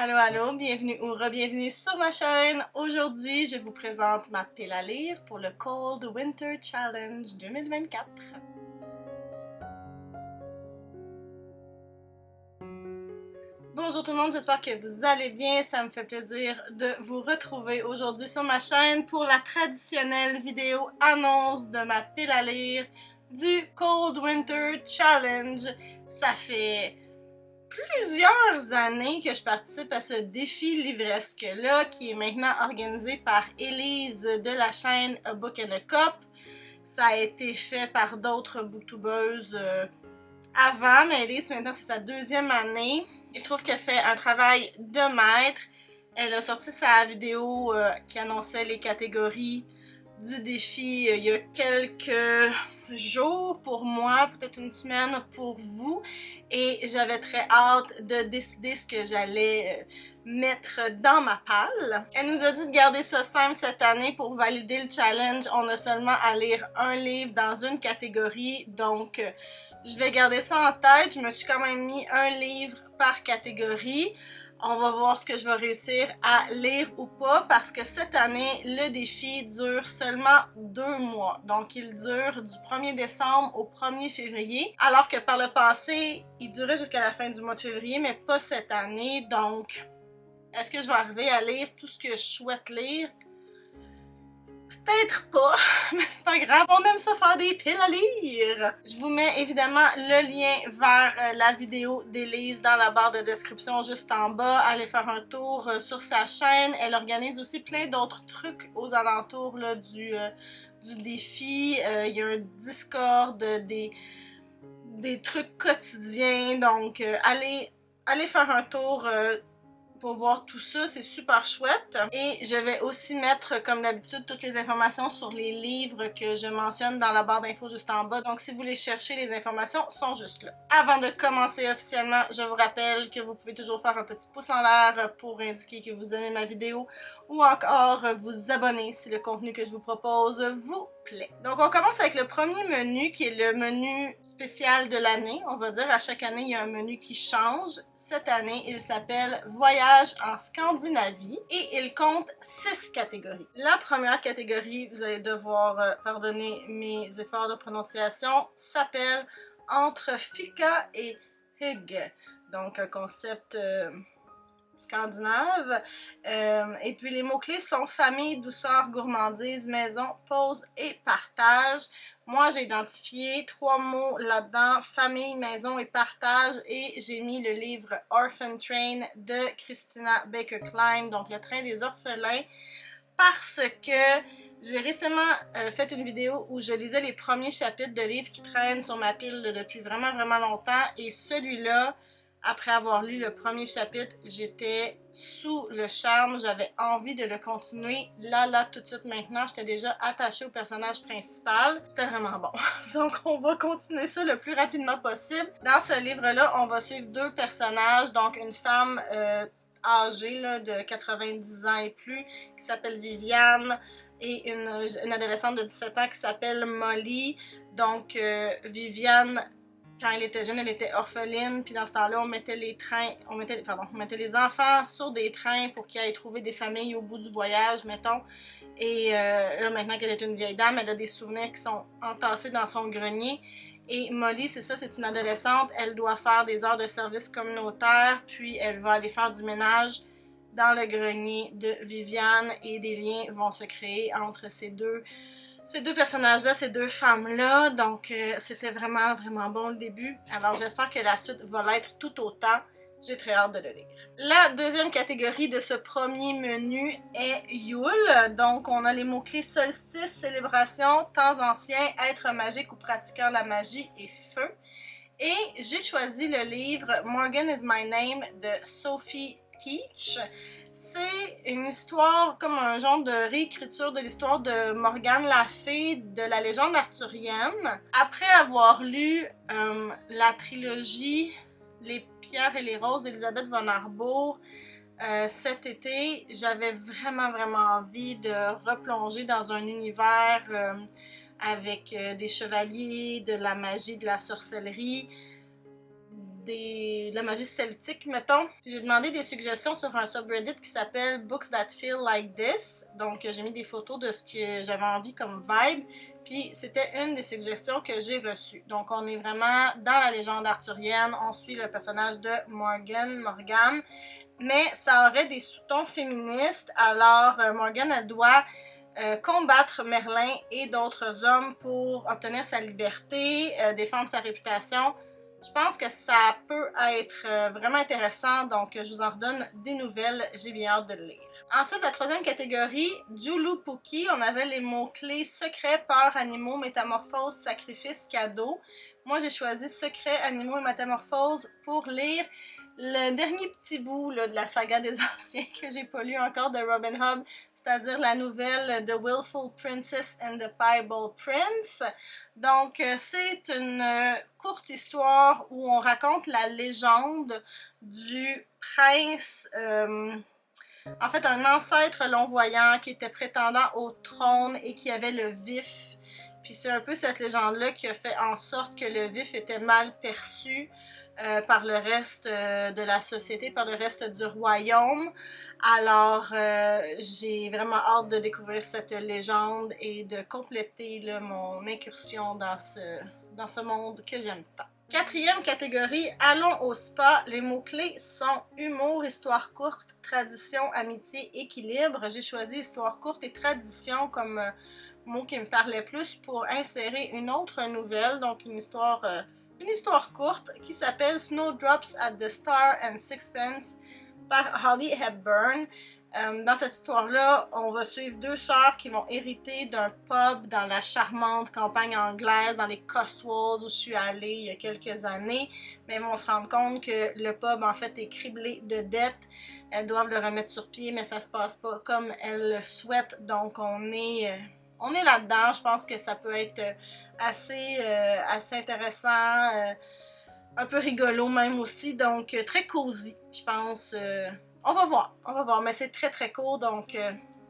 Allô, allô, bienvenue ou re-bienvenue sur ma chaîne. Aujourd'hui, je vous présente ma pile à lire pour le Cold Winter Challenge 2024. Bonjour tout le monde, j'espère que vous allez bien. Ça me fait plaisir de vous retrouver aujourd'hui sur ma chaîne pour la traditionnelle vidéo annonce de ma pile à lire du Cold Winter Challenge. Ça fait plusieurs années que je participe à ce défi livresque-là qui est maintenant organisé par Élise de la chaîne A Book and a Cup. Ça a été fait par d'autres booktubeuses avant, mais Élise maintenant c'est sa deuxième année. Et je trouve qu'elle fait un travail de maître. Elle a sorti sa vidéo qui annonçait les catégories du défi il y a quelques jours pour moi, peut-être une semaine pour vous, et j'avais très hâte de décider ce que j'allais mettre dans ma palle. Elle nous a dit de garder ça simple cette année pour valider le challenge. On a seulement à lire un livre dans une catégorie, donc je vais garder ça en tête. Je me suis quand même mis un livre par catégorie. On va voir ce que je vais réussir à lire ou pas parce que cette année, le défi dure seulement 2 mois. Donc, il dure du 1er décembre au 1er février. Alors que par le passé, il durait jusqu'à la fin du mois de février, mais pas cette année. Donc, est-ce que je vais arriver à lire tout ce que je souhaite lire? Peut-être pas, mais c'est pas grave, on aime ça faire des piles à lire! Je vous mets évidemment le lien vers la vidéo d'Élise dans la barre de description juste en bas. Allez faire un tour sur sa chaîne. Elle organise aussi plein d'autres trucs aux alentours là, du défi. Il y a un Discord, des trucs quotidiens, donc allez faire un tour pour voir tout ça, c'est super chouette. Et je vais aussi mettre, comme d'habitude, toutes les informations sur les livres que je mentionne dans la barre d'infos juste en bas. Donc si vous les cherchez, les informations sont juste là. Avant de commencer officiellement, je vous rappelle que vous pouvez toujours faire un petit pouce en l'air pour indiquer que vous aimez ma vidéo ou encore vous abonner si le contenu que je vous propose vous plaît. Donc on commence avec le premier menu qui est le menu spécial de l'année. On va dire à chaque année, il y a un menu qui change. Cette année, il s'appelle Voyage en Scandinavie et il compte 6 catégories. La première catégorie, vous allez devoir pardonner mes efforts de prononciation, s'appelle Entre fika et hygge. Donc un concept scandinave. Et puis les mots-clés sont famille, douceur, gourmandise, maison, pause et partage. Moi, j'ai identifié 3 mots là-dedans, famille, maison et partage, et j'ai mis le livre Orphan Train de Christina Baker Klein, donc le train des orphelins, parce que j'ai récemment fait une vidéo où je lisais les premiers chapitres de livres qui traînent sur ma pile depuis vraiment longtemps, et celui-là, après avoir lu le premier chapitre, j'étais sous le charme, j'avais envie de le continuer là, tout de suite maintenant. J'étais déjà attachée au personnage principal. C'était vraiment bon. Donc on va continuer ça le plus rapidement possible. Dans ce livre-là, on va suivre 2 personnages, donc une femme âgée là, de 90 ans et plus, qui s'appelle Viviane, et une adolescente de 17 ans qui s'appelle Molly. Donc Viviane, quand elle était jeune, elle était orpheline, puis dans ce temps-là, on mettait les enfants sur des trains pour qu'ils aillent trouver des familles au bout du voyage, mettons. Et là, maintenant qu'elle est une vieille dame, elle a des souvenirs qui sont entassés dans son grenier. Et Molly, c'est ça, c'est une adolescente, elle doit faire des heures de service communautaire, puis elle va aller faire du ménage dans le grenier de Viviane, et des liens vont se créer entre ces deux personnages-là, ces 2 femmes-là. Donc, c'était vraiment bon le début. Alors, j'espère que la suite va l'être tout autant. J'ai très hâte de le lire. La deuxième catégorie de ce premier menu est Yule. Donc, on a les mots-clés solstice, célébration, temps ancien, être magique ou pratiquant la magie et feu. Et j'ai choisi le livre Morgan is My Name de Sophie Keach. C'est une histoire comme un genre de réécriture de l'histoire de Morgane la Fée de la légende arthurienne. Après avoir lu la trilogie Les Pierres et les Roses d'Elisabeth von Arbour cet été, j'avais vraiment envie de replonger dans un univers avec des chevaliers, de la magie, de la sorcellerie, de la magie celtique, mettons. J'ai demandé des suggestions sur un subreddit qui s'appelle Books That Feel Like This. Donc, j'ai mis des photos de ce que j'avais envie comme vibe. Puis, c'était une des suggestions que j'ai reçues. Donc, on est vraiment dans la légende arthurienne. On suit le personnage de Morgane. Mais ça aurait des sous-tons féministes. Alors, Morgane, elle doit combattre Merlin et d'autres hommes pour obtenir sa liberté, défendre sa réputation. Je pense que ça peut être vraiment intéressant, donc je vous en redonne des nouvelles, j'ai bien hâte de le lire. Ensuite, la troisième catégorie, Julupuki, on avait les mots-clés secret, peur, animaux, métamorphose, sacrifice, cadeau. Moi, j'ai choisi secret, animaux et métamorphose pour lire le dernier petit bout là, de la saga des anciens que j'ai pas lu encore de Robin Hood, c'est-à-dire la nouvelle The Willful Princess and the Piebald Prince. Donc, c'est une courte histoire où on raconte la légende du prince, en fait un ancêtre long-voyant qui était prétendant au trône et qui avait le vif. Puis c'est un peu cette légende-là qui a fait en sorte que le vif était mal perçu par le reste de la société, par le reste du royaume. Alors, j'ai vraiment hâte de découvrir cette légende et de compléter là, mon incursion dans ce monde que j'aime tant. Quatrième catégorie, allons au spa. Les mots-clés sont humour, histoire courte, tradition, amitié, équilibre. J'ai choisi histoire courte et tradition comme mot qui me parlait plus pour insérer une autre nouvelle, donc une histoire courte qui s'appelle Snowdrops at the Star and Sixpence par Holly Hepburn. Dans cette histoire-là, on va suivre deux sœurs qui vont hériter d'un pub dans la charmante campagne anglaise, dans les Cotswolds où je suis allée il y a quelques années, mais elles vont se rendre compte que le pub en fait est criblé de dettes. Elles doivent le remettre sur pied, mais ça se passe pas comme elles le souhaitent, donc on est là-dedans. Je pense que ça peut être assez intéressant, un peu rigolo même aussi, donc très cosy, je pense. On va voir, mais c'est très très court, donc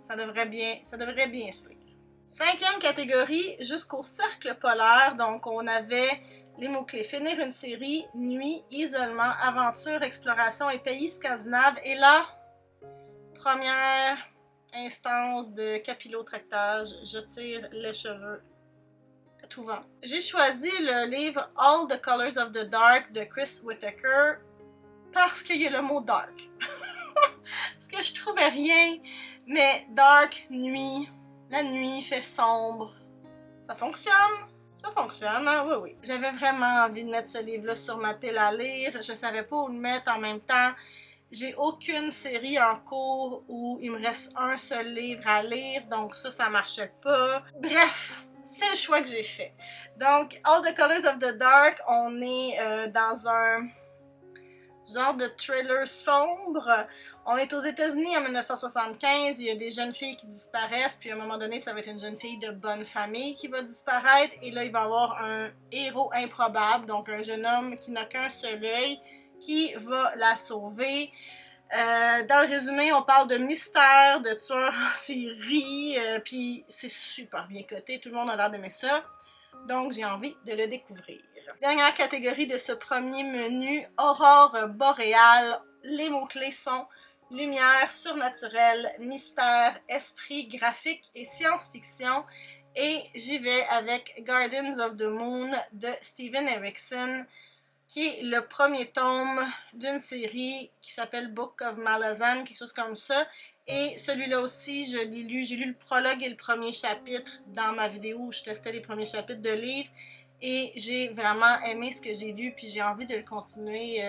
ça devrait bien se lire. Cinquième catégorie, jusqu'au cercle polaire, donc on avait les mots-clés finir une série, nuit, isolement, aventure, exploration et pays scandinaves, et là, première instance de capillotractage, je tire les cheveux à tout vent. J'ai choisi le livre All the Colors of the Dark de Chris Whittaker parce qu'il y a le mot dark. Parce que je trouvais rien, mais dark, nuit, la nuit fait sombre. Ça fonctionne? Ça fonctionne, hein? Oui, oui. J'avais vraiment envie de mettre ce livre-là sur ma pile à lire. Je savais pas où le mettre en même temps. J'ai aucune série en cours où il me reste un seul livre à lire, donc ça marchait pas. Bref, c'est le choix que j'ai fait. Donc, All the Colors of the Dark, on est dans un genre de thriller sombre. On est aux États-Unis en 1975, il y a des jeunes filles qui disparaissent, puis à un moment donné, ça va être une jeune fille de bonne famille qui va disparaître, et là, il va y avoir un héros improbable, donc un jeune homme qui n'a qu'un seul œil, qui va la sauver. Dans le résumé, on parle de mystère, de tueurs en série, puis c'est super bien coté, tout le monde a l'air d'aimer ça, donc j'ai envie de le découvrir. Dernière catégorie de ce premier menu, aurore boréale. Les mots-clés sont lumière, surnaturel, mystère, esprit, graphique et science-fiction. Et j'y vais avec Gardens of the Moon de Steven Erikson, qui est le premier tome d'une série qui s'appelle Book of Malazan, quelque chose comme ça. Et celui-là aussi, je l'ai lu. J'ai lu le prologue et le premier chapitre dans ma vidéo où je testais les premiers chapitres de livres. Et j'ai vraiment aimé ce que j'ai lu, puis j'ai envie de le continuer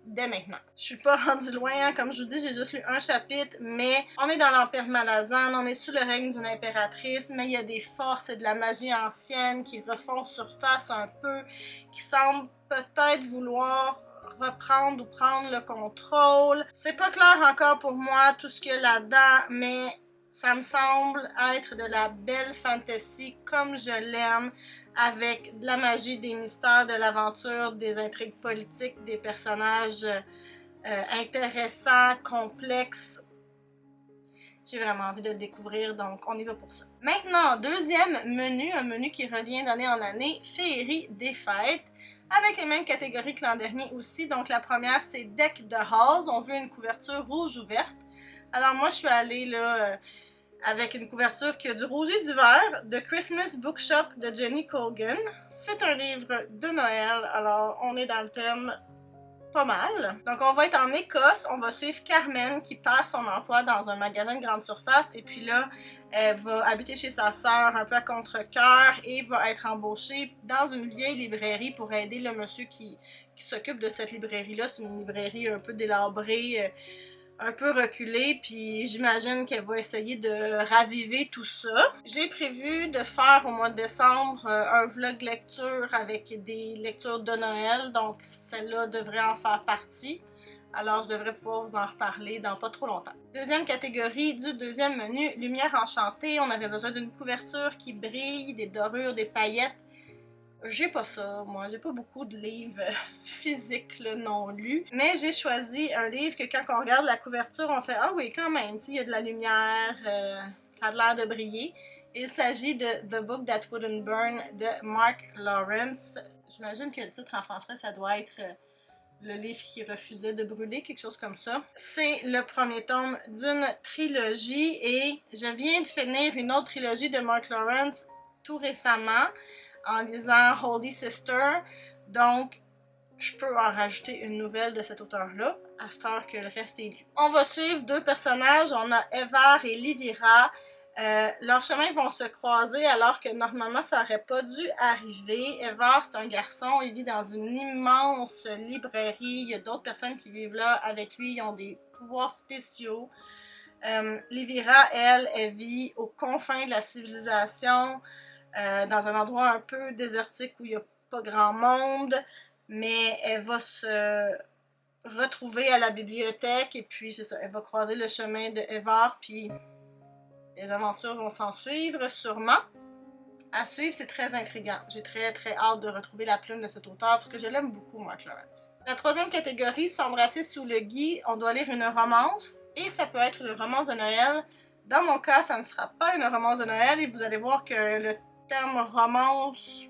dès maintenant. Je suis pas rendue loin, hein. Comme je vous dis, j'ai juste lu un chapitre, mais on est dans l'Empire Malazan, on est sous le règne d'une impératrice, mais il y a des forces et de la magie ancienne qui refont surface un peu, qui semblent peut-être vouloir reprendre ou prendre le contrôle. C'est pas clair encore pour moi tout ce qu'il y a là-dedans, mais ça me semble être de la belle fantasy comme je l'aime, avec de la magie, des mystères, de l'aventure, des intrigues politiques, des personnages intéressants, complexes. J'ai vraiment envie de le découvrir, donc on y va pour ça. Maintenant, deuxième menu, un menu qui revient d'année en année, Féerie des fêtes. avec les mêmes catégories que l'an dernier aussi. Donc la première, c'est Deck the Halls. On veut une couverture rouge ou verte. Alors moi, je suis allée là avec une couverture qui a du rouge et du vert, de Christmas Bookshop de Jenny Colgan. C'est un livre de Noël, alors on est dans le thème pas mal. Donc on va être en Écosse, on va suivre Carmen qui perd son emploi dans un magasin de grande surface et puis là, elle va habiter chez sa sœur un peu à contre-cœur et va être embauchée dans une vieille librairie pour aider le monsieur qui s'occupe de cette librairie-là. C'est une librairie un peu délabrée, un peu reculée, puis j'imagine qu'elle va essayer de raviver tout ça. J'ai prévu de faire au mois de décembre un vlog lecture avec des lectures de Noël, donc celle-là devrait en faire partie. Alors je devrais pouvoir vous en reparler dans pas trop longtemps. Deuxième catégorie du deuxième menu, Lumière enchantée. On avait besoin d'une couverture qui brille, des dorures, des paillettes. J'ai pas ça, moi, j'ai pas beaucoup de livres physiques là, non lus, mais j'ai choisi un livre que quand on regarde la couverture, on fait « Ah oui, quand même, il y a de la lumière, ça a l'air de briller ». Il s'agit de The Book That Wouldn't Burn de Mark Lawrence. J'imagine que le titre en français, ça doit être le livre qui refusait de brûler, quelque chose comme ça. C'est le premier tome d'une trilogie et je viens de finir une autre trilogie de Mark Lawrence tout récemment en lisant Holy Sister, donc je peux en rajouter une nouvelle de cet auteur-là, à cette heure que le reste est lu. On va suivre deux personnages, on a Evar et Livira. Leurs chemins vont se croiser alors que normalement ça n'aurait pas dû arriver. Evar, c'est un garçon, il vit dans une immense librairie, il y a d'autres personnes qui vivent là avec lui, ils ont des pouvoirs spéciaux. Livira, elle vit aux confins de la civilisation, dans un endroit un peu désertique où il n'y a pas grand monde, mais elle va se retrouver à la bibliothèque et puis c'est ça, elle va croiser le chemin de Evar, puis les aventures vont s'en suivre sûrement. À suivre, c'est très intriguant. J'ai très hâte de retrouver la plume de cet auteur parce que je l'aime beaucoup, Mark Lawrence. La troisième catégorie, S'embrasser sous le gui. On doit lire une romance et ça peut être une romance de Noël. Dans mon cas, ça ne sera pas une romance de Noël et vous allez voir que le terme romance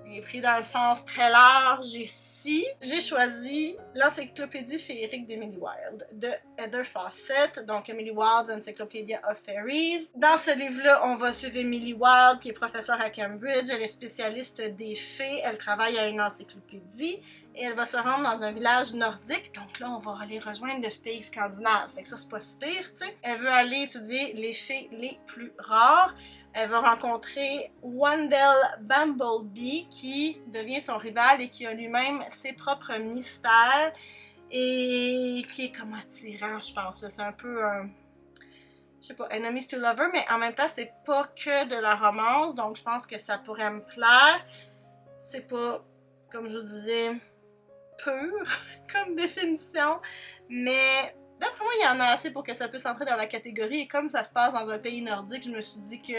est pris dans le sens très large ici. J'ai choisi l'encyclopédie féerique d'Emily Wilde de Heather Fawcett, donc Emily Wilde's Encyclopedia of Fairies. Dans ce livre-là, on va suivre Emily Wilde qui est professeure à Cambridge, elle est spécialiste des fées, elle travaille à une encyclopédie et elle va se rendre dans un village nordique, donc là on va aller rejoindre le pays scandinave, fait que ça c'est pas si pire, tu sais. Elle veut aller étudier les fées les plus rares. Elle va rencontrer Wendell Bumblebee qui devient son rival et qui a lui-même ses propres mystères et qui est comme attirant, je pense. C'est un peu un, je sais pas, enemies to lover, mais en même temps, c'est pas que de la romance, donc je pense que ça pourrait me plaire. C'est pas, comme je vous disais, pur comme définition, mais d'après moi, il y en a assez pour que ça puisse entrer dans la catégorie. Et comme ça se passe dans un pays nordique, je me suis dit que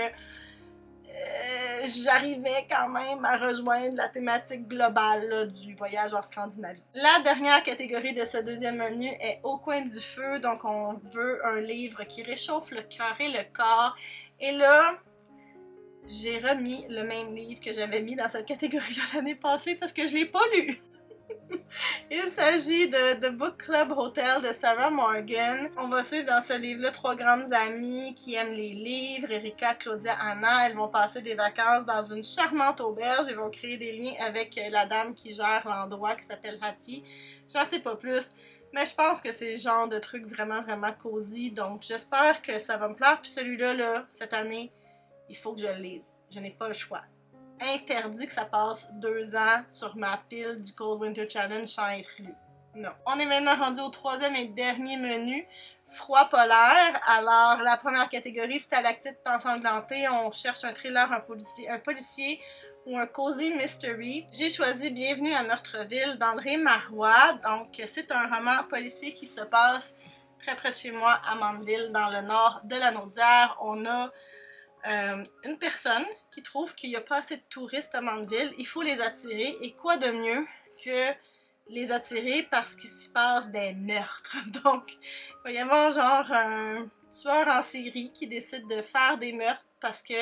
j'arrivais quand même à rejoindre la thématique globale là, du voyage en Scandinavie. La dernière catégorie de ce deuxième menu est Au coin du feu. Donc on veut un livre qui réchauffe le cœur et le corps. Et là, j'ai remis le même livre que j'avais mis dans cette catégorie-là l'année passée parce que je l'ai pas lu. Il s'agit de The Book Club Hotel de Sarah Morgan. On va suivre dans ce livre-là trois grandes amies qui aiment les livres, Erika, Claudia, Anna. Elles vont passer des vacances dans une charmante auberge et vont créer des liens avec la dame qui gère l'endroit qui s'appelle Hattie. J'en sais pas plus, mais je pense que c'est le genre de truc vraiment cosy, donc j'espère que ça va me plaire. Puis celui-là, là, cette année, il faut que je le lise. Je n'ai pas le choix. Interdit que ça passe 2 ans sur ma pile du Cold Winter Challenge sans être lu. Non. On est maintenant rendu au troisième et dernier menu, Froid polaire. Alors, la première catégorie, Stalactite ensanglantée. On cherche un thriller, un policier ou un cozy mystery. J'ai choisi Bienvenue à Meurtreville d'André Marois. Donc, c'est un roman policier qui se passe très près de chez moi, à Mandeville, dans le nord de la Naudière. On a une personne qui trouve qu'il n'y a pas assez de touristes à Mandeville, il faut les attirer, et quoi de mieux que les attirer parce qu'il s'y passe des meurtres. Donc, il va y avoir genre un tueur en série qui décide de faire des meurtres parce que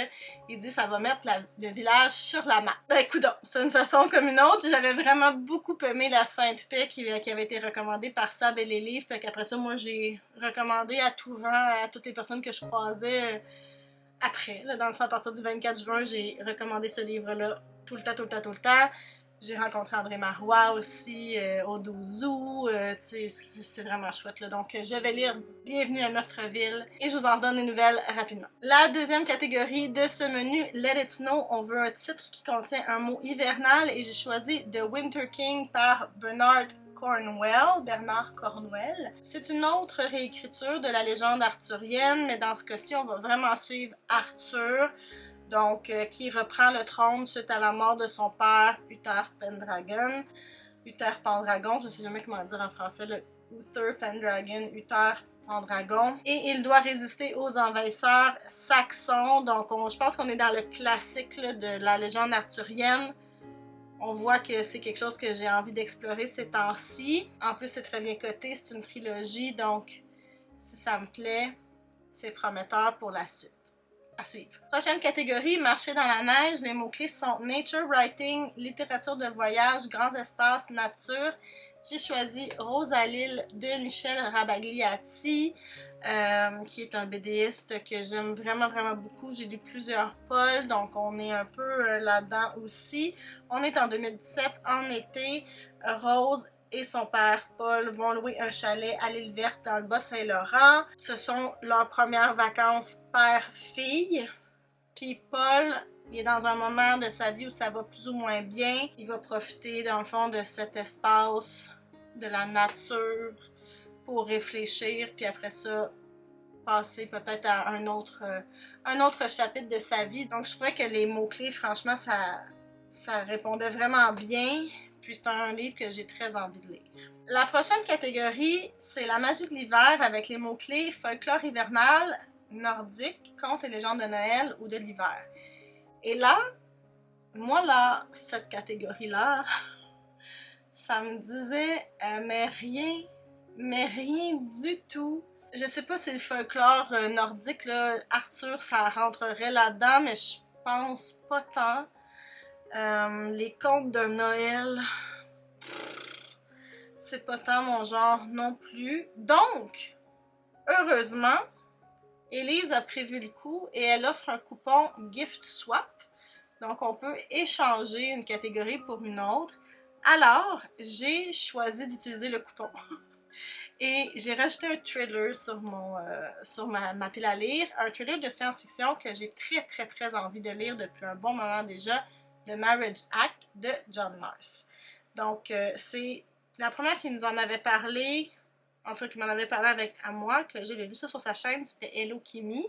il dit ça va mettre le village sur la map. Ben écoute, c'est une façon comme une autre. J'avais vraiment beaucoup aimé la Sainte Paix qui avait été recommandée par Sab et les livres, puis qu'après ça, moi j'ai recommandé à tout vent à toutes les personnes que je croisais après. Là, dans le fond, à partir du 24 juin, j'ai recommandé ce livre-là tout le temps. J'ai rencontré André Marois aussi au 12 août. C'est vraiment chouette. Là. Donc, je vais lire Bienvenue à Meurtreville et je vous en donne des nouvelles rapidement. La deuxième catégorie de ce menu, Let It Snow, on veut un titre qui contient un mot hivernal et j'ai choisi The Winter King par Bernard Cornwell. C'est une autre réécriture de la légende arthurienne, mais dans ce cas-ci, on va vraiment suivre Arthur. Donc, qui reprend le trône suite à la mort de son père, Uther Pendragon. Uther Pendragon, je ne sais jamais comment dire en français, le Uther Pendragon, Uther Pendragon. Et il doit résister aux envahisseurs saxons. Donc, je pense qu'on est dans le classique là, de la légende arthurienne. On voit que c'est quelque chose que j'ai envie d'explorer ces temps-ci. En plus, c'est très bien coté, c'est une trilogie, donc si ça me plaît, c'est prometteur pour la suite. À suivre. Prochaine catégorie, marcher dans la neige. Les mots-clés sont nature writing, littérature de voyage, grands espaces, nature. J'ai choisi Rosalille de Michel Rabagliati, qui est un BDiste que j'aime vraiment beaucoup. J'ai lu plusieurs Paul, donc on est un peu là-dedans aussi. On est en 2017, en été. Rose et son père Paul vont louer un chalet à l'île verte dans le Bas-Saint-Laurent. Ce sont leurs premières vacances père-fille. Puis Paul, il est dans un moment de sa vie où ça va plus ou moins bien. Il va profiter dans le fond de cet espace, de la nature, pour réfléchir. Puis après ça, passer peut-être à un autre chapitre de sa vie. Donc je trouvais que les mots-clés, franchement, ça répondait vraiment bien. Puis c'est un livre que j'ai très envie de lire. La prochaine catégorie, c'est la magie de l'hiver avec les mots-clés folklore hivernal, nordique, contes et légendes de Noël ou de l'hiver. Et là, moi là, cette catégorie-là, ça me disait mais rien du tout. Je sais pas si le folklore nordique, là, Arthur, ça rentrerait là-dedans, mais je pense pas tant. Les contes de Noël, c'est pas tant mon genre non plus. Donc, heureusement, Élise a prévu le coup et elle offre un coupon Gift Swap. Donc, on peut échanger une catégorie pour une autre. Alors, j'ai choisi d'utiliser le coupon. Et j'ai rajouté un thriller sur ma pile à lire. Un thriller de science-fiction que j'ai très envie de lire depuis un bon moment déjà. The Marriage Act de John Marrs. Donc, c'est la première qui nous en avait parlé, en tout cas qui m'en avait parlé à moi, que j'ai vu ça sur sa chaîne, c'était Hello Kimi.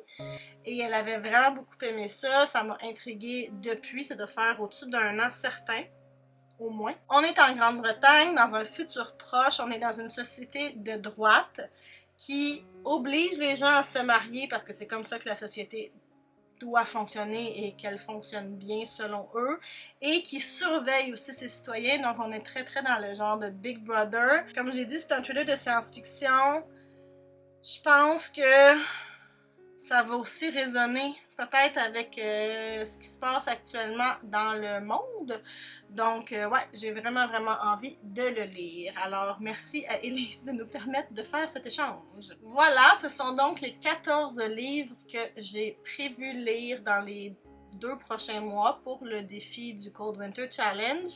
Et elle avait vraiment beaucoup aimé ça, ça m'a intriguée depuis, ça doit faire au-dessus d'un an certain, au moins. On est en Grande-Bretagne, dans un futur proche, on est dans une société de droite qui oblige les gens à se marier parce que c'est comme ça que la société doit fonctionner et qu'elle fonctionne bien selon eux et qui surveille aussi ses citoyens. Donc on est très dans le genre de Big Brother. Comme je l'ai dit, c'est un thriller de science-fiction. Je pense que ça va aussi résonner peut-être avec ce qui se passe actuellement dans le monde. Donc, ouais, j'ai vraiment envie de le lire. Alors, merci à Élise de nous permettre de faire cet échange. Voilà, ce sont donc les 14 livres que j'ai prévu lire dans les 2 prochains mois pour le défi du Cold Winter Challenge.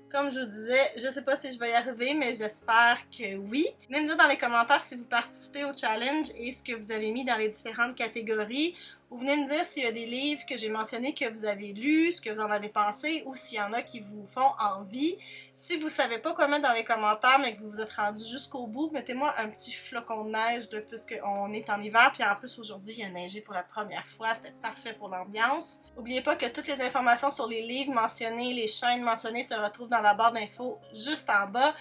Comme je vous disais, je sais pas si je vais y arriver, mais j'espère que oui. Venez me dire dans les commentaires si vous participez au challenge et ce que vous avez mis dans les différentes catégories. Ou venez me dire s'il y a des livres que j'ai mentionnés que vous avez lus, ce que vous en avez pensé, ou s'il y en a qui vous font envie. Si vous savez pas quoi mettre dans les commentaires, mais que vous vous êtes rendu jusqu'au bout, mettez-moi un petit flocon de neige de plus qu'on est en hiver. Puis en plus, aujourd'hui, il a neigé pour la première fois. C'était parfait pour l'ambiance. N'oubliez pas que toutes les informations sur les livres mentionnés, les chaînes mentionnées se retrouvent dans la barre d'infos juste en bas.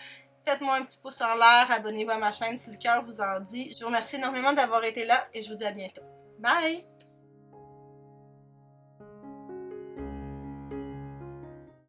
Faites-moi un petit pouce en l'air, abonnez-vous à ma chaîne si le cœur vous en dit. Je vous remercie énormément d'avoir été là et je vous dis à bientôt. Bye!